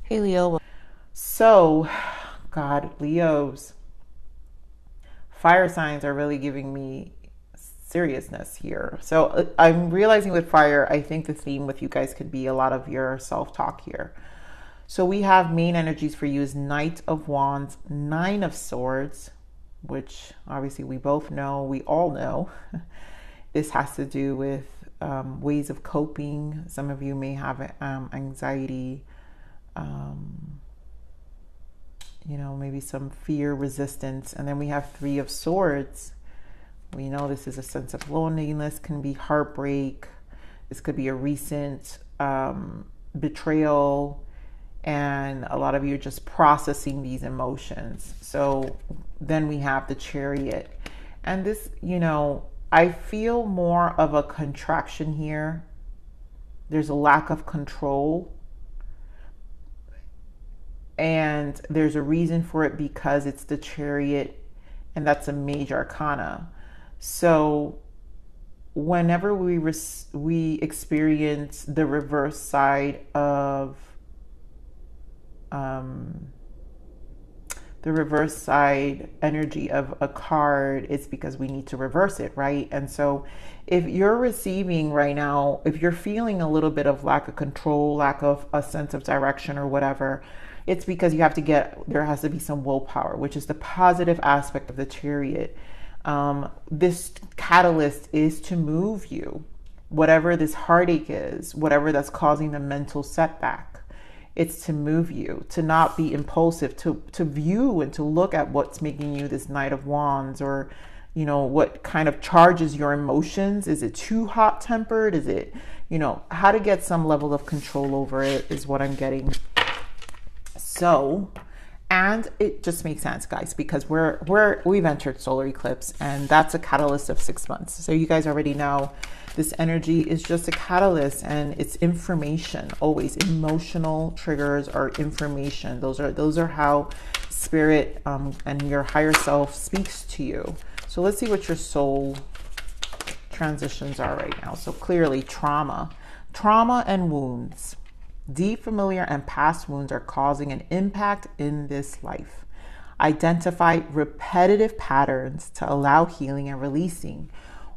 Hey Leo. So, God, Leos, fire signs are really giving me seriousness here. So, I'm realizing with fire, I think the theme with you guys could be a lot of your self talk here. So, we have main energies for you is Knight of Wands, Nine of Swords, which obviously we both know, we all know. This has to do with ways of coping. Some of you may have anxiety. Um, maybe some fear, resistance. And then we have Three of Swords. We know this is a sense of loneliness, can be heartbreak. This could be a recent betrayal. And a lot of you are just processing these emotions. So then we have the Chariot. And this, I feel more of a contraction here. There's a lack of control. And there's a reason for it because it's the Chariot, and that's a major arcana. So whenever we experience the reverse side of the reverse side energy of a card, it's because we need to reverse it, right? And so if you're receiving right now, if you're feeling a little bit of lack of control, lack of a sense of direction or whatever, it's because there has to be some willpower, which is the positive aspect of the Chariot. This catalyst is to move you, whatever this heartache is, whatever that's causing the mental setback. It's to move you, to not be impulsive, to view and to look at what's making you this Knight of Wands, or, what kind of charges your emotions. Is it too hot tempered? Is it, how to get some level of control over it is what I'm getting. So, and it just makes sense, guys, because we've entered solar eclipse, and that's a catalyst of 6 months. So you guys already know this energy is just a catalyst, and it's information. Always emotional triggers are information. Those are how spirit and your higher self speaks to you. So let's see what your soul transitions are right now. So clearly trauma and wounds. Deep, familiar, and past wounds are causing an impact in this life. Identify repetitive patterns to allow healing and releasing,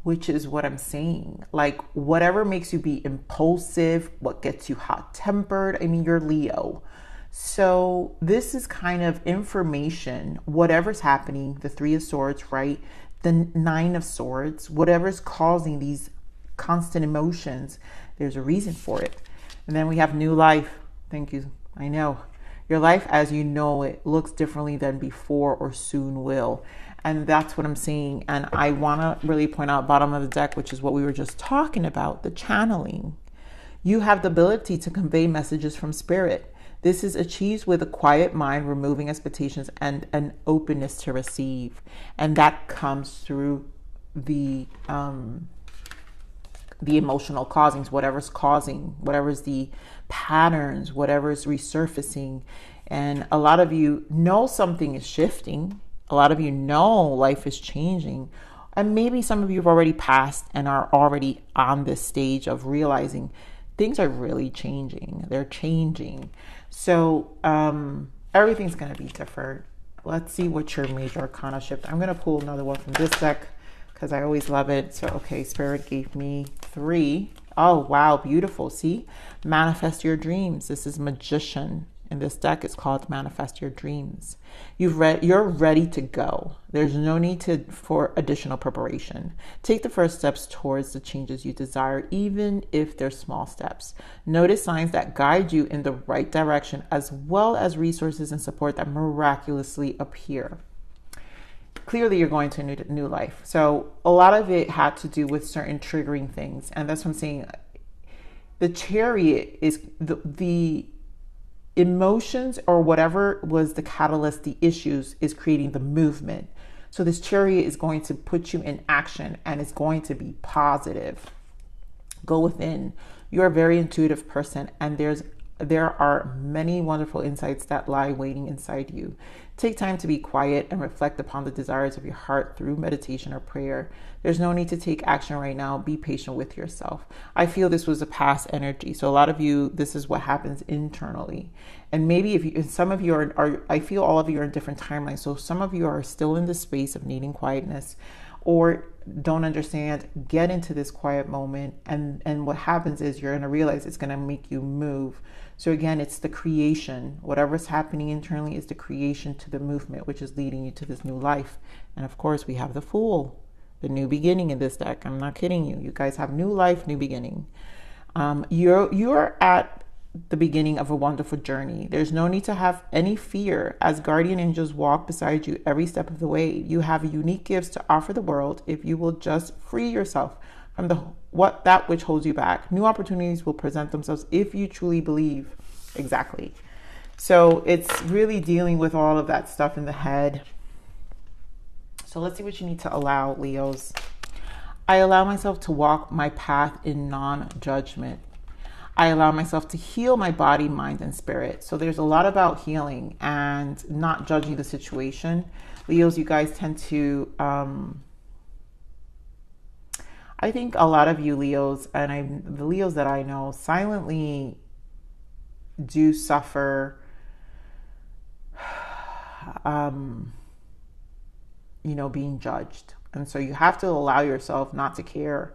which is what I'm saying. Like, whatever makes you be impulsive, what gets you hot-tempered. I mean, you're Leo. So this is kind of information, whatever's happening, the Three of Swords, right? The Nine of Swords, whatever's causing these constant emotions, there's a reason for it. And then we have new life. Thank you. I know. Your life as you know it looks differently than before or soon will. And that's what I'm saying. And I want to really point out bottom of the deck, which is what we were just talking about, the channeling. You have the ability to convey messages from spirit. This is achieved with a quiet mind, removing expectations and an openness to receive. And that comes through the emotional causings, whatever's the patterns, whatever's resurfacing. And a lot of you know something is shifting. A lot of you know life is changing. And maybe some of you have already passed and are already on this stage of realizing things are really changing. They're changing. So everything's going to be different. Let's see what your major arcana shift. I'm going to pull another one from this deck, because I always love it. So, okay, Spirit gave me 3. Oh, wow, beautiful. See? Manifest your dreams. This is Magician. In this deck, it's called Manifest Your Dreams. You're ready to go. There's no need for additional preparation. Take the first steps towards the changes you desire, even if they're small steps. Notice signs that guide you in the right direction, as well as resources and support that miraculously appear. Clearly you're going to a new life. So a lot of it had to do with certain triggering things. And that's what I'm saying. The Chariot is the emotions, or whatever was the catalyst, the issues, is creating the movement. So this Chariot is going to put you in action, and it's going to be positive. Go within. You're a very intuitive person, and there's There are many wonderful insights that lie waiting inside you. Take time to be quiet and reflect upon the desires of your heart through meditation or prayer. There's no need to take action right now. Be patient with yourself. I feel this was a past energy. So a lot of you, this is what happens internally. And maybe if some of you are, I feel all of you are in different timelines. So some of you are still in the space of needing quietness or don't understand. Get into this quiet moment. And what happens is you're going to realize it's going to make you move. So again, it's the creation. Whatever's happening internally is the creation to the movement, which is leading you to this new life. And of course, we have the Fool, the new beginning in this deck. I'm not kidding you. You guys have new life, new beginning. You're at the beginning of a wonderful journey. There's no need to have any fear as guardian angels walk beside you every step of the way. You have unique gifts to offer the world if you will just free yourself from that which holds you back. New opportunities will present themselves if you truly believe. Exactly. So it's really dealing with all of that stuff in the head. So let's see what you need to allow, Leos. I allow myself to walk my path in non-judgment. I allow myself to heal my body, mind, and spirit. So there's a lot about healing and not judging the situation. Leos, you guys tend to, I think a lot of you Leos, and the Leos that I know, silently do suffer, being judged. And so you have to allow yourself not to care.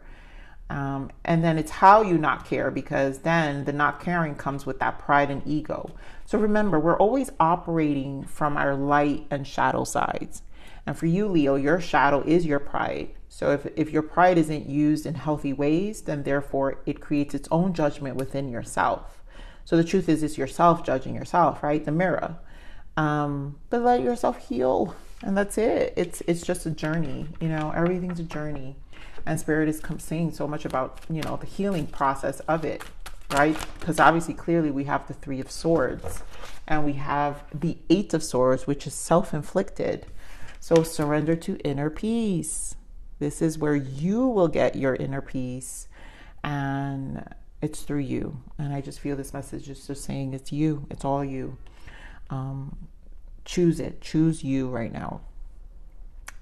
And then it's how you not care, because then the not caring comes with that pride and ego. So remember, we're always operating from our light and shadow sides. And for you, Leo, your shadow is your pride. So if your pride isn't used in healthy ways, then therefore it creates its own judgment within yourself. So the truth is, it's yourself judging yourself, right? The mirror. But let yourself heal. And that's it. It's just a journey. Everything's a journey. And Spirit is saying so much about, the healing process of it, right? Because obviously, clearly, we have the Three of Swords. And we have the Eight of Swords, which is self-inflicted. So surrender to inner peace. This is where you will get your inner peace. And it's through you. And I just feel this message is just saying it's you. It's all you. Choose it. Choose you right now.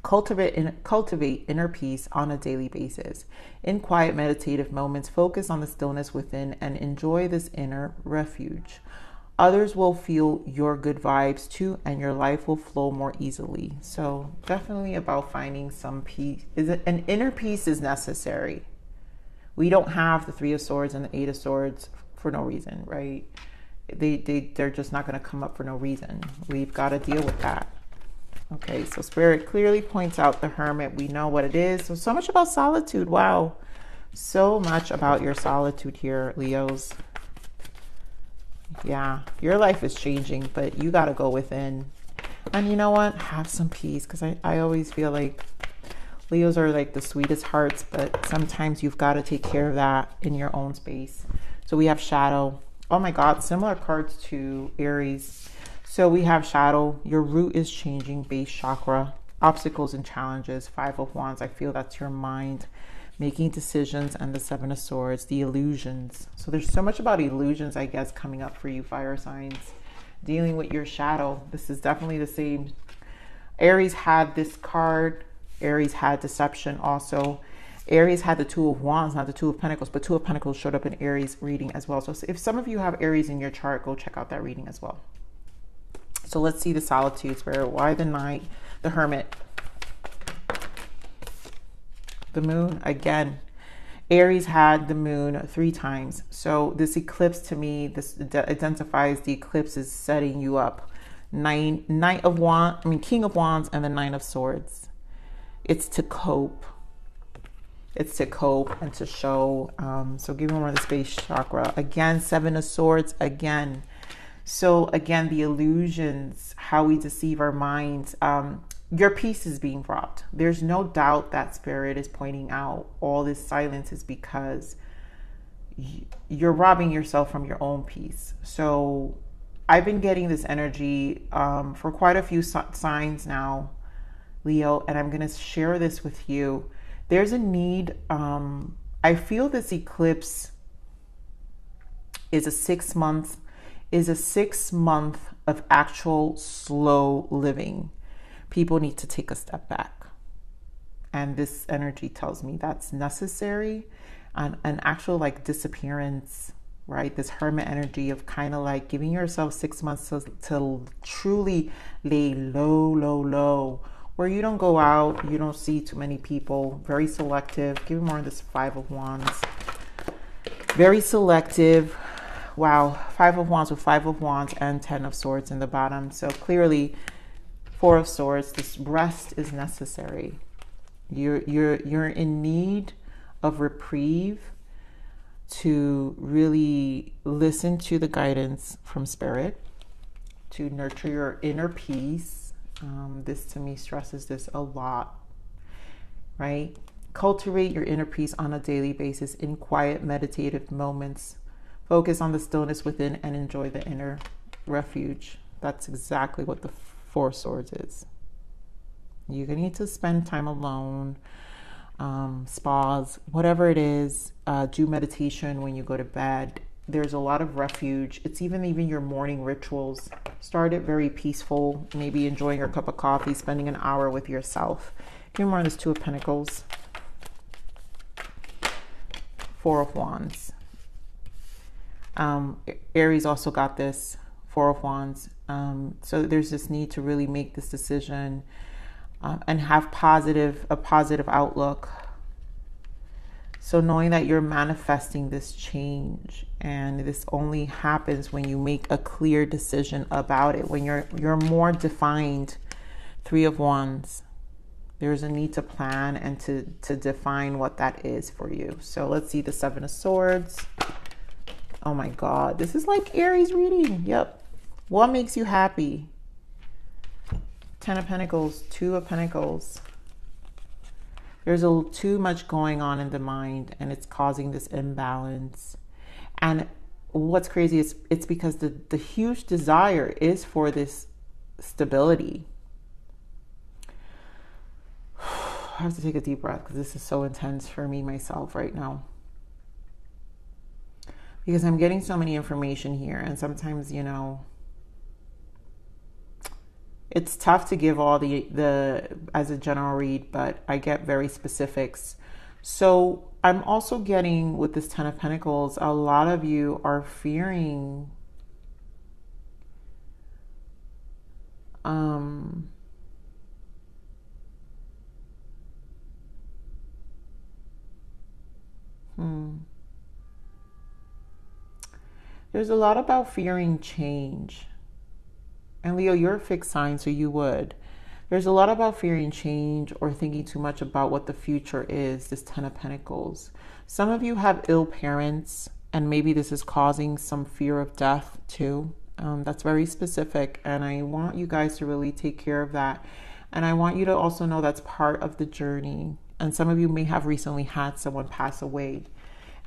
Cultivate inner peace on a daily basis. In quiet meditative moments, focus on the stillness within and enjoy this inner refuge. Others will feel your good vibes too, and your life will flow more easily. So definitely about finding some peace. An inner peace is necessary. We don't have the Three of Swords and the Eight of Swords for no reason, right? They're just not going to come up for no reason. We've got to deal with that. Okay, so Spirit clearly points out the Hermit. We know what it is. So much about solitude. Wow. So much about your solitude here, Leos. Yeah, your life is changing, but you got to go within. And you know what? Have some peace, because I always feel like Leos are like the sweetest hearts, but sometimes you've got to take care of that in your own space. So we have Shadow. Oh my God, similar cards to Aries. So we have Shadow. Your root is changing, base chakra, obstacles and challenges, Five of Wands. I feel that's your mind making decisions, and the Seven of Swords, the illusions. So there's so much about illusions, I guess, coming up for you, fire signs, dealing with your shadow. This is definitely the same. Aries had this card. Aries had deception also. Aries had the Two of Wands, not the Two of Pentacles, but Two of Pentacles showed up in Aries reading as well. So if some of you have Aries in your chart, go check out that reading as well. So let's see the solitude, Spirit. Why the Knight, the Hermit, the Moon again. Aries had the Moon 3 times. So this eclipse, to me, this identifies the eclipse is setting you up. King of Wands and the Nine of Swords. It's to cope. It's to cope and to show. So give me more of the space chakra. Again, Seven of Swords again. So again, the illusions, how we deceive our minds. Your peace is being robbed. There's no doubt that Spirit is pointing out all this silence is because you're robbing yourself from your own peace. So I've been getting this energy for quite a few signs now, Leo, and I'm going to share this with you. There's a need. I feel this eclipse is a 6 month is a 6 month of actual slow living. People need to take a step back. And this energy tells me that's necessary. And an actual like disappearance, right? This hermit energy of kind of like giving yourself 6 months to truly lay low, where you don't go out, you don't see too many people, very selective. Give me more of this 5 of Wands. Very selective. Wow, 5 of Wands with 5 of Wands and 10 of Swords in the bottom. So clearly 4 of Swords, this rest is necessary. You're in need of reprieve to really listen to the guidance from Spirit, to nurture your inner peace. This to me stresses this a lot, right? Cultivate your inner peace on a daily basis in quiet meditative moments. Focus on the stillness within and enjoy the inner refuge. That's exactly what the 4 of Swords is. You're going to need to spend time alone, spas, whatever it is. Do meditation when you go to bed. There's a lot of refuge. It's even your morning rituals. Start it very peaceful, maybe enjoying your cup of coffee, spending an hour with yourself. Give me more of this 2 of Pentacles. 4 of Wands. Aries also got this 4 of Wands. So there's this need to really make this decision and have a positive outlook. So knowing that you're manifesting this change, and this only happens when you make a clear decision about it, when you're more defined. 3 of Wands. There's a need to plan and to define what that is for you. So let's see the 7 of Swords. Oh my God, this is like Aries reading. Yep. What makes you happy? 10 of Pentacles, 2 of Pentacles. There's too much going on in the mind, and it's causing this imbalance. And what's crazy is it's because the huge desire is for this stability. I have to take a deep breath because this is so intense for me myself right now. Because I'm getting so many information here, and sometimes, it's tough to give all the as a general read, but I get very specifics. So I'm also getting with this 10 of Pentacles, a lot of you are fearing there's a lot about fearing change. And Leo, you're a fixed sign, so you would. There's a lot about fearing change or thinking too much about what the future is, this 10 of Pentacles. Some of you have ill parents, and maybe this is causing some fear of death too. That's very specific, and I want you guys to really take care of that. And I want you to also know that's part of the journey. And some of you may have recently had someone pass away,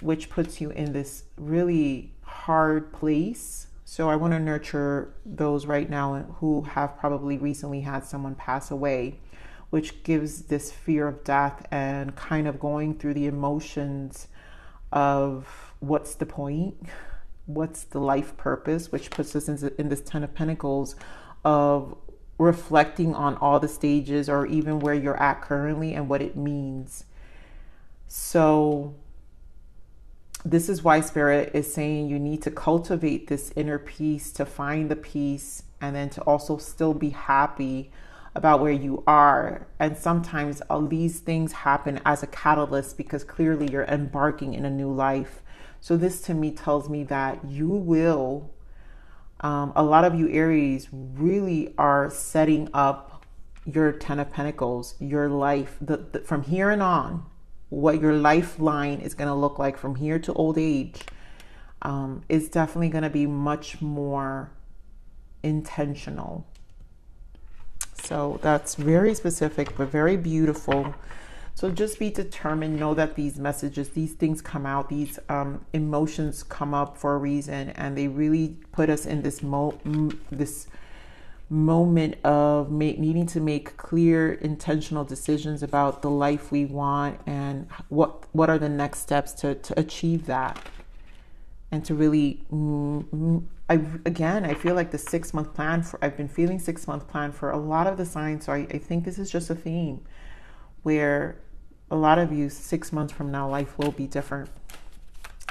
which puts you in this really hard place. So I want to nurture those right now who have probably recently had someone pass away, which gives this fear of death and kind of going through the emotions of what's the point, what's the life purpose, which puts us in this 10 of Pentacles of reflecting on all the stages or even where you're at currently and what it means. So this is why Spirit is saying you need to cultivate this inner peace, to find the peace, and then to also still be happy about where you are. And sometimes all these things happen as a catalyst because clearly you're embarking in a new life. So this to me tells me that you will, a lot of you Aries really are setting up your 10 of Pentacles, your life, from here and on. What your lifeline is going to look like from here to old age is definitely going to be much more intentional. So that's very specific, but very beautiful. So just be determined. Know that these messages, these things come out, these emotions come up for a reason, and they really put us in this moment of needing to make clear, intentional decisions about the life we want and what are the next steps to achieve that, and to really Again, I feel like the 6 month plan I've been feeling 6 month plan for a lot of the signs. So I think this is just a theme where a lot of you, 6 months from now, life will be different.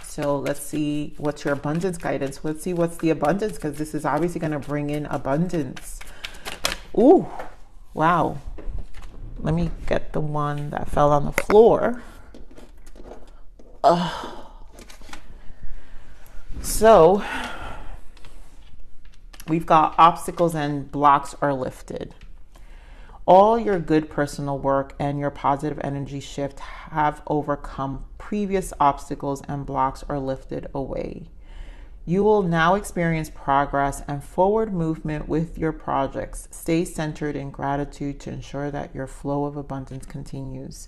So let's see what's your abundance guidance. Let's see what's the abundance, because this is obviously going to bring in abundance. Ooh, wow. Let me get the one that fell on the floor. So we've got obstacles and blocks are lifted. All your good personal work and your positive energy shift have overcome previous obstacles, and blocks are lifted away. You will now experience progress and forward movement with your projects. Stay centered in gratitude to ensure that your flow of abundance continues.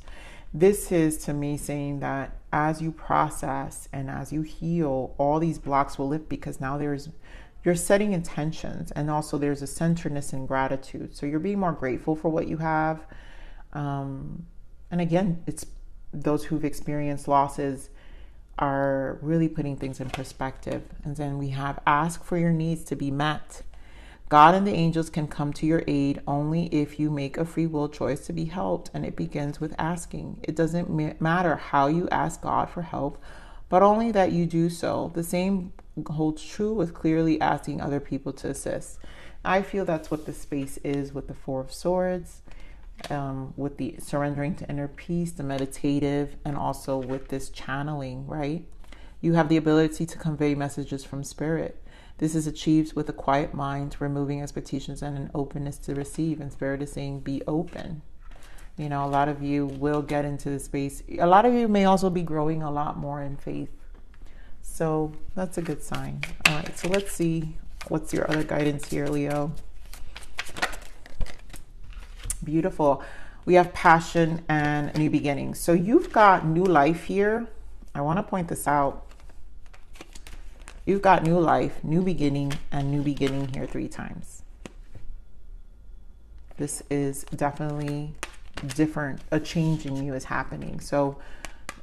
This is, to me, saying that as you process and as you heal, all these blocks will lift, because now you're setting intentions, and also there's a centeredness in gratitude. So you're being more grateful for what you have. And again, it's those who've experienced losses are really putting things in perspective. And then we have ask for your needs to be met. God and the angels can come to your aid only if you make a free will choice to be helped. And it begins with asking. It doesn't matter how you ask God for help, but only that you do so. The same holds true with clearly asking other people to assist. I feel that's what the space is with the Four of Swords, with the surrendering to inner peace, the meditative, and also with this channeling, right? You have the ability to convey messages from spirit. This is achieved with a quiet mind, removing expectations and an openness to receive. And spirit is saying, be open. You know, a lot of you will get into the space. A lot of you may also be growing a lot more in faith. So that's a good sign. All right, so let's see what's your other guidance here, Leo. Beautiful. We have passion and a new beginning. So you've got new life here. I want to point this out. You've got new life, new beginning, and new beginning here 3 times. This is definitely different. A change in you is happening. So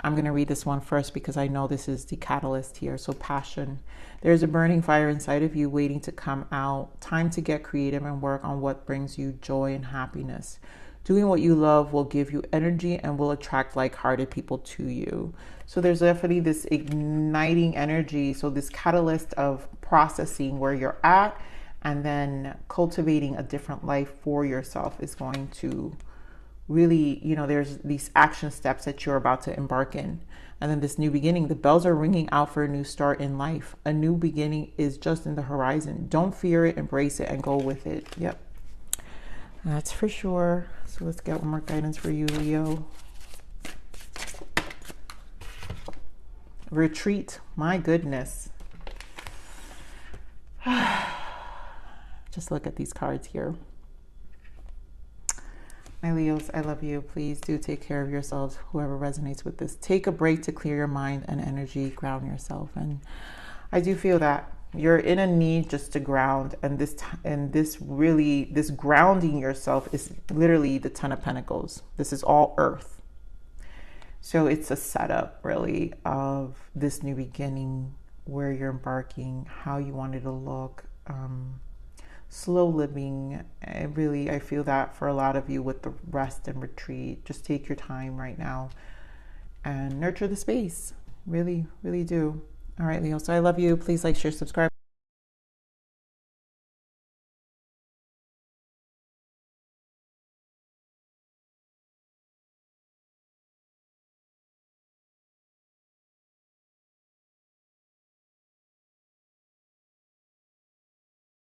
I'm going to read this one first because I know this is the catalyst here. So passion. There's a burning fire inside of you waiting to come out. Time to get creative and work on what brings you joy and happiness. Doing what you love will give you energy and will attract like-hearted people to you. So there's definitely this igniting energy. So this catalyst of processing where you're at and then cultivating a different life for yourself is going to really, you know, there's these action steps that you're about to embark in. And then this new beginning, the bells are ringing out for a new start in life. A new beginning is just in the horizon. Don't fear it, embrace it, and go with it. Yep. That's for sure. So let's get one more guidance for you, Leo. Retreat. My goodness. Just look at these cards here. My Leos, I love you. Please do take care of yourselves. Whoever resonates with this, take a break to clear your mind and energy, ground yourself. And I do feel that you're in a need just to ground, and this grounding yourself is literally the Ten of Pentacles. This is all earth. So it's a setup really of this new beginning, where you're embarking, how you want it to look, slow living. I feel that for a lot of you with the rest and retreat. Just take your time right now and nurture the space. Really, really do. All right, Leo. So I love you. Please like, share, subscribe.